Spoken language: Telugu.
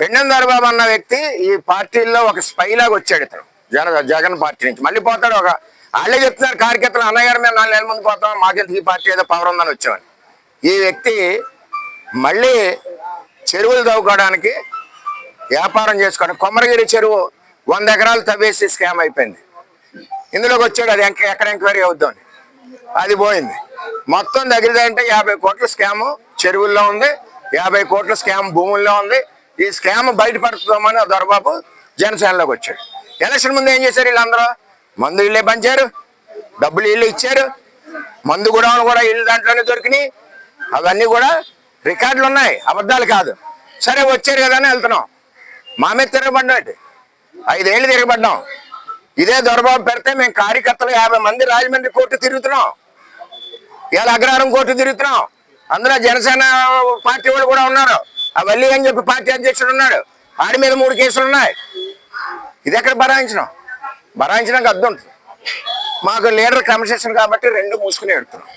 పెండెం దొరబాబు అన్న వ్యక్తి ఈ పార్టీల్లో ఒక స్పైలాగా వచ్చాడు. ఇతను జగన్ పార్టీ నుంచి మళ్ళీ పోతాడు. వాళ్ళే చెప్తున్నారు కార్యకర్తలు, అన్నగారు మేము 4 నెలల ముందు పోతాం, మాకెందుకు ఈ పార్టీ ఏదో పవర్ ఉందని వచ్చామని. ఈ వ్యక్తి మళ్ళీ చెరువులు తవ్వుకోవడానికి, వ్యాపారం చేసుకోవడానికి, కొమరగిరి చెరువు 100 ఎకరాలు తవ్వేసి స్కామ్ అయిపోయింది. ఇందులోకి వచ్చాడు. అది ఎక్కడ ఎంక్వైరీ అవుద్దామని అది పోయింది. మొత్తం దగ్గర 50 కోట్ల స్కాము చెరువుల్లో ఉంది, 50 కోట్ల స్కామ్ భూముల్లో ఉంది. ఈ స్కామ్ బయటపడుతుందామని దొరబాబు జనసేనలోకి వచ్చాడు. ఎలక్షన్ ముందు ఏం చేశారు వీళ్ళందరూ? మందు ఇళ్ళే పంచారు, డబ్బులు ఇళ్ళు ఇచ్చారు, మందు కూడా ఇళ్ళు దాంట్లోనే దొరికినాయి. అవన్నీ కూడా రికార్డులు ఉన్నాయి, అబద్ధాలు కాదు. సరే వచ్చారు కదా అని వెళ్తున్నాం. మా మీద తిరగబడ్డాడు. 5 ఏళ్ళు తిరగబడ్డాం. ఇదే దొరబాబు పెడితే మేము కార్యకర్తలు 50 మంది రాజమండ్రి కోర్టు తిరుగుతున్నాం, ఇవాళ అగ్రహారం కోర్టు తిరుగుతున్నాం. అందులో జనసేన పార్టీ వాళ్ళు కూడా ఉన్నారు. అవల్లి అని చెప్పి పార్టీ అధ్యక్షుడు ఉన్నాడు, ఆడి మీద 3 కేసులు ఉన్నాయి. ఇది ఎక్కడ భరాయించడానికి అర్థం ఉంటుంది. మాకు లీడర్ క్రమశిక్షణ కాబట్టి 2 మూసుకుని ఎడుతున్నాం.